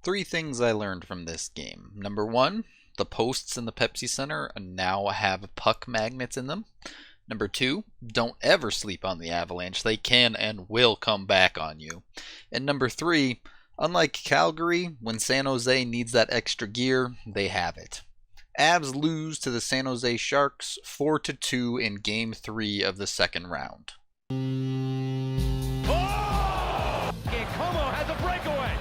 Three things I learned from this game. Number one, the posts in the Pepsi Center now have puck magnets in them. Number two, don't ever sleep on the Avalanche. They can and will come back on you. And number three, unlike Calgary, when San Jose needs that extra gear, they have it. Avs lose to the San Jose Sharks 4-2 in Game 3 of the second round. Oh! Como has a breakaway.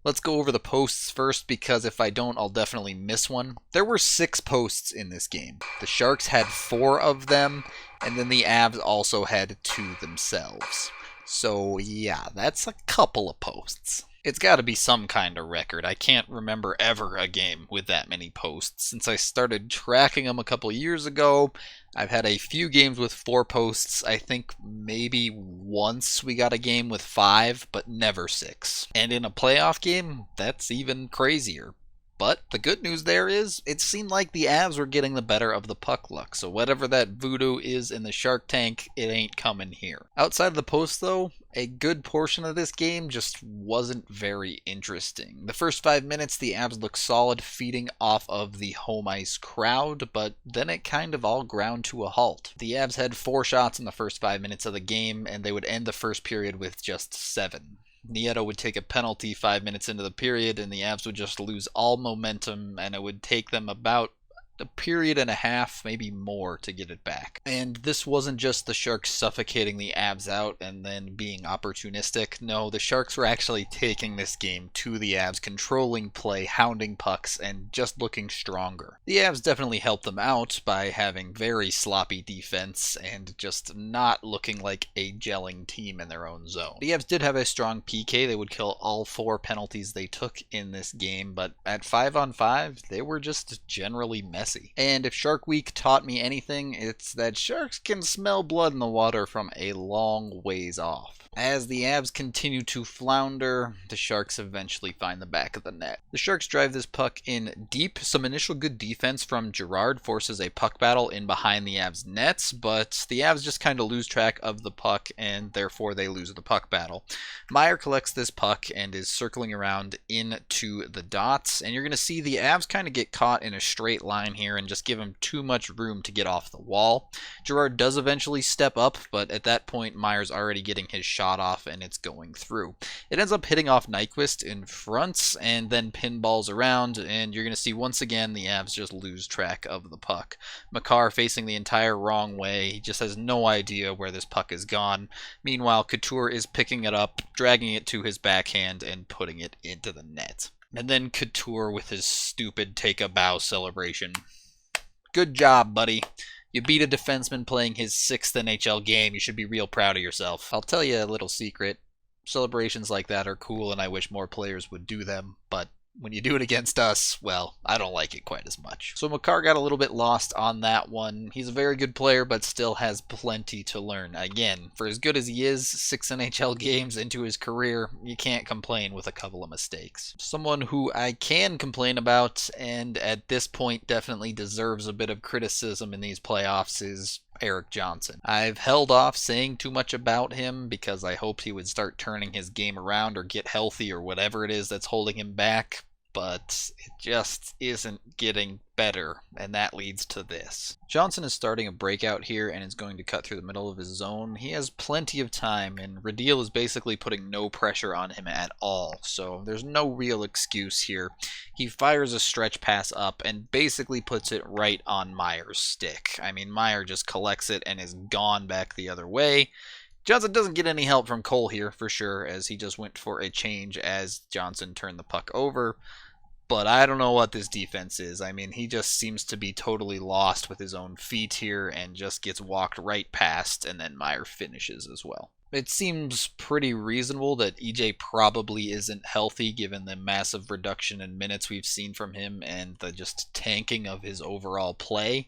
Let's go over the posts first, because if I don't, I'll definitely miss one. There were 6 posts in this game. The Sharks had 4 of them, and then the Avs also had 2 themselves. So yeah, that's a couple of posts. It's got to be some kind of record. I can't remember ever a game with that many posts. Since I started tracking them a couple years ago, I've had a few games with 4 posts. I think maybe once we got a game with 5, but never 6. And in a playoff game, that's even crazier. But the good news there is, it seemed like the Avs were getting the better of the puck luck, so whatever that voodoo is in the Shark Tank, it ain't coming here. Outside of the post though, a good portion of this game just wasn't very interesting. The first 5 minutes, the Avs looked solid, feeding off of the home ice crowd, but then it kind of all ground to a halt. The Avs had 4 shots in the first 5 minutes of the game, and they would end the first period with just 7. Nieto would take a penalty 5 minutes into the period, and the Avs would just lose all momentum, and it would take them about a period and a half, maybe more, to get it back. And this wasn't just the Sharks suffocating the Avs out and then being opportunistic. No, the Sharks were actually taking this game to the Avs, controlling play, hounding pucks, and just looking stronger. The Avs definitely helped them out by having very sloppy defense and just not looking like a gelling team in their own zone. The Avs did have a strong PK. They would kill all 4 penalties they took in this game, but at 5-on-5, they were just generally messy. And if Shark Week taught me anything, it's that sharks can smell blood in the water from a long ways off. As the Avs continue to flounder, the Sharks eventually find the back of the net. The Sharks drive this puck in deep. Some initial good defense from Girard forces a puck battle in behind the Avs nets, but the Avs just kind of lose track of the puck, and therefore they lose the puck battle. Meyer collects this puck and is circling around into the dots, and you're going to see the Avs kind of get caught in a straight line here and just give him too much room to get off the wall. Girard does eventually step up, but at that point Meyer's already getting his shot off and it's going through. It ends up hitting off Nyquist in front and then pinballs around, and you're going to see once again the Avs just lose track of the puck. Makar facing the entire wrong way. He just has no idea where this puck is gone. Meanwhile, Couture is picking it up, dragging it to his backhand, and putting it into the net. And then Couture with his stupid take-a-bow celebration. Good job, buddy. You beat a defenseman playing his 6th NHL game. You should be real proud of yourself. I'll tell you a little secret. Celebrations like that are cool, and I wish more players would do them, but when you do it against us, well, I don't like it quite as much. So Makar got a little bit lost on that one. He's a very good player, but still has plenty to learn. Again, for as good as he is, 6 NHL games into his career, you can't complain with a couple of mistakes. Someone who I can complain about, and at this point definitely deserves a bit of criticism in these playoffs, is Erik Johnson. I've held off saying too much about him because I hoped he would start turning his game around or get healthy or whatever it is that's holding him back, but it just isn't getting better, and that leads to this. Johnson is starting a breakout here and is going to cut through the middle of his zone. He has plenty of time, and Radil is basically putting no pressure on him at all, so there's no real excuse here. He fires a stretch pass up and basically puts it right on Meyer's stick. I mean, Meyer just collects it and is gone back the other way. Johnson doesn't get any help from Cole here, for sure, as he just went for a change as Johnson turned the puck over. But I don't know what this defense is. I mean, he just seems to be totally lost with his own feet here and just gets walked right past, and then Meyer finishes as well. It seems pretty reasonable that EJ probably isn't healthy given the massive reduction in minutes we've seen from him and the just tanking of his overall play.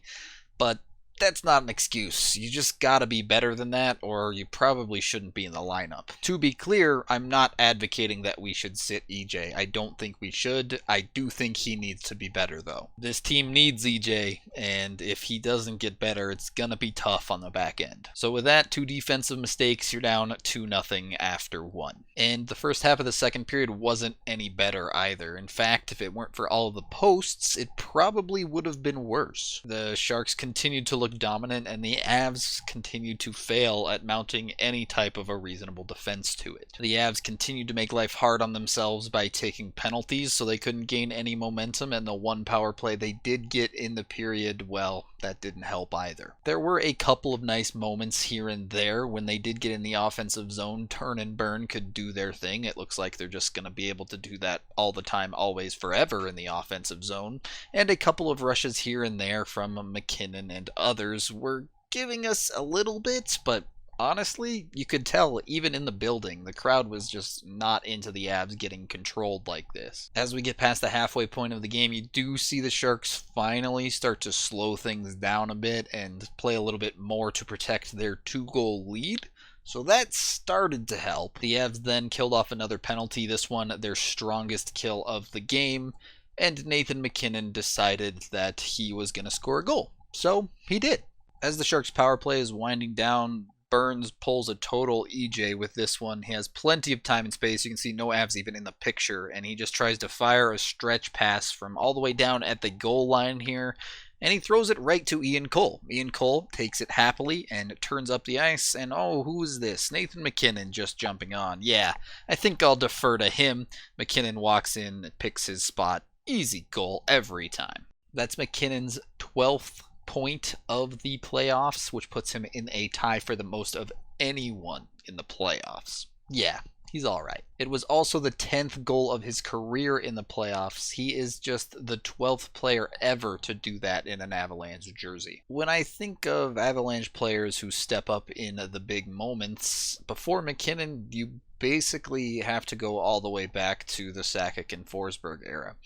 But that's not an excuse. You just gotta be better than that, or you probably shouldn't be in the lineup. To be clear, I'm not advocating that we should sit EJ. I don't think we should. I do think he needs to be better, though. This team needs EJ, and if he doesn't get better, it's gonna be tough on the back end. So with that, 2 defensive mistakes, you're down 2-0 after 1. And the first half of the second period wasn't any better either. In fact, if it weren't for all of the posts, it probably would have been worse. The Sharks continued to look dominant, and the Avs continued to fail at mounting any type of a reasonable defense to it. The Avs continued to make life hard on themselves by taking penalties, so they couldn't gain any momentum, and the 1 power play they did get in the period, well, that didn't help either. There were a couple of nice moments here and there when they did get in the offensive zone. Turn and Burn could do their thing. It looks like they're just going to be able to do that all the time, always, forever in the offensive zone. And a couple of rushes here and there from McKinnon and others were giving us a little bit, but honestly, you could tell even in the building, the crowd was just not into the Avs getting controlled like this. As we get past the halfway point of the game, you do see the Sharks finally start to slow things down a bit and play a little bit more to protect their 2-goal lead. So that started to help. The Avs then killed off another penalty, this one their strongest kill of the game, and Nathan MacKinnon decided that he was going to score a goal. So he did. As the Sharks' power play is winding down, Burns pulls a total EJ with this one. He has plenty of time and space. You can see no Avs even in the picture, and he just tries to fire a stretch pass from all the way down at the goal line here, and he throws it right to Ian Cole. Ian Cole takes it happily and turns up the ice, and oh, who is this? Nathan MacKinnon just jumping on. Yeah, I think I'll defer to him. MacKinnon walks in, picks his spot. Easy goal every time. That's McKinnon's 12th point of the playoffs, which puts him in a tie for the most of anyone in the playoffs. Yeah, he's alright. It was also the 10th goal of his career in the playoffs. He is just the 12th player ever to do that in an Avalanche jersey. When I think of Avalanche players who step up in the big moments, before MacKinnon, you basically have to go all the way back to the Sakic and Forsberg era.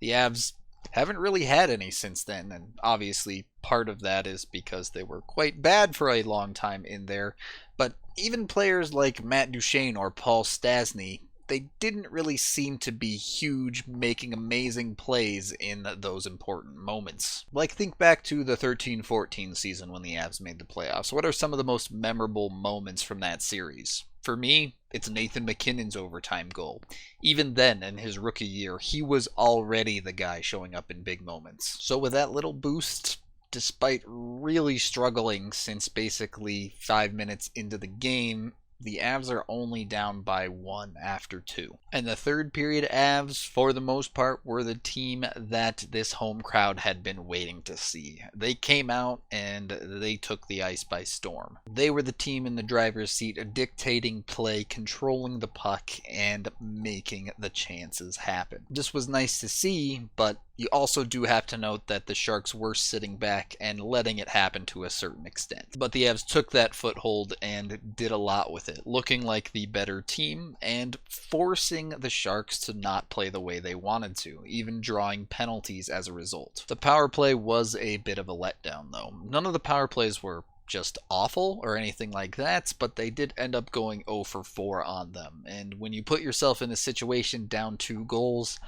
The Avs haven't really had any since then, and obviously part of that is because they were quite bad for a long time in there, but even players like Matt Duchene or Paul Stastny, they didn't really seem to be huge, making amazing plays in those important moments. Like, think back to the 13-14 season when the Avs made the playoffs. What are some of the most memorable moments from that series? For me, it's Nathan MacKinnon's overtime goal. Even then, in his rookie year, he was already the guy showing up in big moments. So with that little boost, despite really struggling since basically 5 minutes into the game, the Avs are only down by 1 after 2. And the third period Avs, for the most part, were the team that this home crowd had been waiting to see. They came out and they took the ice by storm. They were the team in the driver's seat, dictating play, controlling the puck, and making the chances happen. This was nice to see, but you also do have to note that the Sharks were sitting back and letting it happen to a certain extent. But the Avs took that foothold and did a lot with it, looking like the better team and forcing the Sharks to not play the way they wanted to, even drawing penalties as a result. The power play was a bit of a letdown, though. None of the power plays were just awful or anything like that, but they did end up going 0 for 4 on them. And when you put yourself in a situation down 2 goals,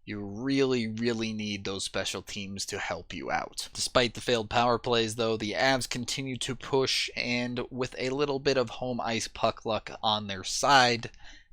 you really, really need those special teams to help you out. Despite the failed power plays, though, the Avs continue to push, and with a little bit of home ice puck luck on their side,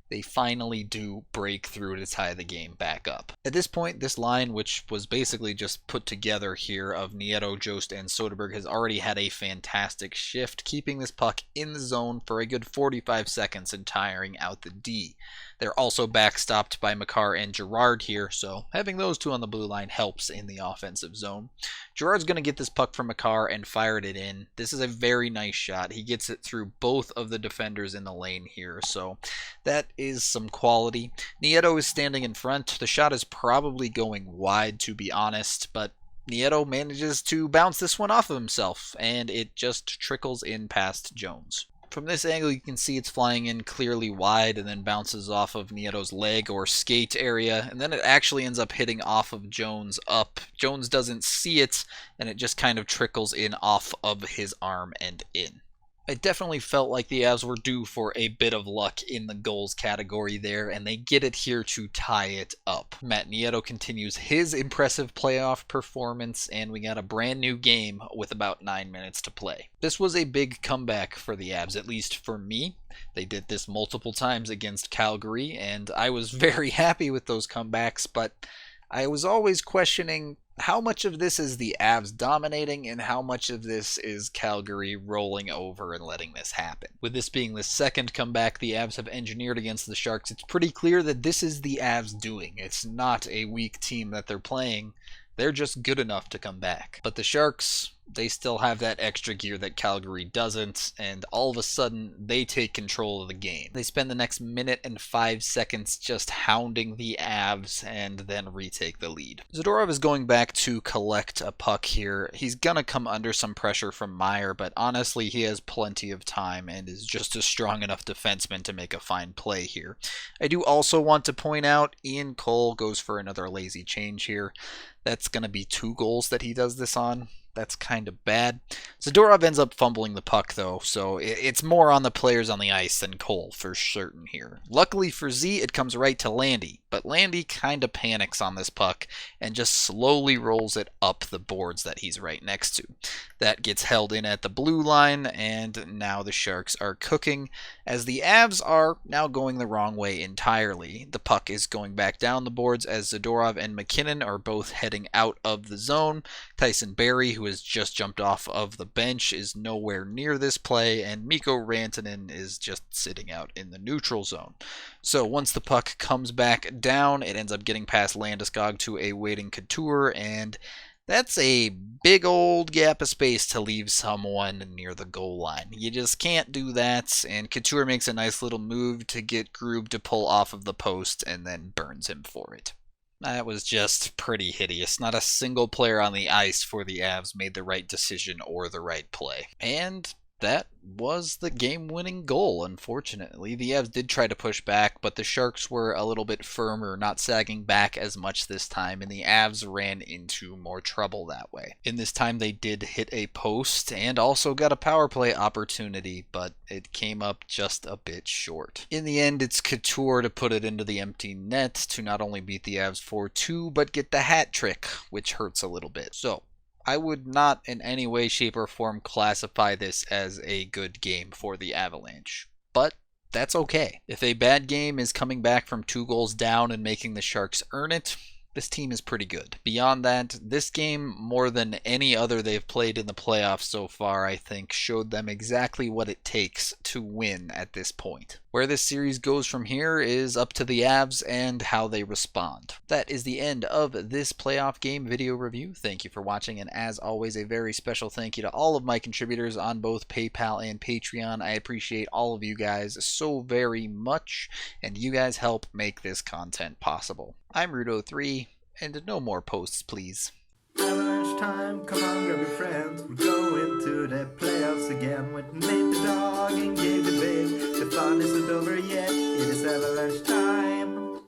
they finally do break through to tie the game back up. At this point, this line, which was basically just put together here of Nieto, Jost, and Soderberg, has already had a fantastic shift, keeping this puck in the zone for a good 45 seconds and tiring out the D. They're also backstopped by Makar and Girard here, so having those two on the blue line helps in the offensive zone. Girard's going to get this puck from Makar and fired it in. This is a very nice shot. He gets it through both of the defenders in the lane here, so that is some quality. Nieto is standing in front. The shot is probably going wide, to be honest, but Nieto manages to bounce this one off of himself, and it just trickles in past Jones. From this angle, you can see it's flying in clearly wide and then bounces off of Nieto's leg or skate area, and then it actually ends up hitting off of Jones up. Jones doesn't see it, and it just kind of trickles in off of his arm and in. I definitely felt like the Avs were due for a bit of luck in the goals category there, and they get it here to tie it up. Matt Nieto continues his impressive playoff performance, and we got a brand new game with about 9 minutes to play. This was a big comeback for the Avs, at least for me. They did this multiple times against Calgary, and I was very happy with those comebacks, but I was always questioning how much of this is the Avs dominating and how much of this is Calgary rolling over and letting this happen. With this being the second comeback the Avs have engineered against the Sharks, it's pretty clear that this is the Avs doing. It's not a weak team that they're playing. They're just good enough to come back. But the Sharks, they still have that extra gear that Calgary doesn't, and all of a sudden, they take control of the game. They spend the next minute and 5 seconds just hounding the Avs, and then retake the lead. Zadorov is going back to collect a puck here. He's gonna come under some pressure from Meyer, but honestly, he has plenty of time and is just a strong enough defenseman to make a fine play here. I do also want to point out, Ian Cole goes for another lazy change here. That's going to be 2 goals that he does this on. That's kind of bad. Zadorov ends up fumbling the puck, though, so it's more on the players on the ice than Cole for certain here. Luckily for Z, it comes right to Landy, but Landy kind of panics on this puck and just slowly rolls it up the boards that he's right next to. That gets held in at the blue line, and now the Sharks are cooking, as the Avs are now going the wrong way entirely. The puck is going back down the boards as Zadorov and McKinnon are both heading out of the zone. Tyson Barrie, who has just jumped off of the bench, is nowhere near this play, and Mikko Rantanen is just sitting out in the neutral zone. So once the puck comes back down, it ends up getting past Landeskog to a waiting Couture, and that's a big old gap of space to leave someone near the goal line. You just can't do that, and Couture makes a nice little move to get Grube to pull off of the post and then burns him for it. That was just pretty hideous. Not a single player on the ice for the Avs made the right decision or the right play. And that was the game-winning goal, unfortunately. The Avs did try to push back, but the Sharks were a little bit firmer, not sagging back as much this time, and the Avs ran into more trouble that way. In this time, they did hit a post and also got a power play opportunity, but it came up just a bit short. In the end, it's Couture to put it into the empty net to not only beat the Avs 4-2, but get the hat trick, which hurts a little bit. So, I would not in any way, shape, or form classify this as a good game for the Avalanche, but that's okay. If a bad game is coming back from 2 goals down and making the Sharks earn it, this team is pretty good. Beyond that, this game, more than any other they've played in the playoffs so far, I think, showed them exactly what it takes to win at this point. Where this series goes from here is up to the Avs and how they respond. That is the end of this playoff game video review. Thank you for watching, and as always, a very special thank you to all of my contributors on both PayPal and Patreon. I appreciate all of you guys so very much, and you guys help make this content possible. I'm Rudo3, and no more posts, please. Avalanche time, come on, grab your friends. We're going to the playoffs again with Nate the dog and Gabe the babe. The fun isn't over yet, it is Avalanche time.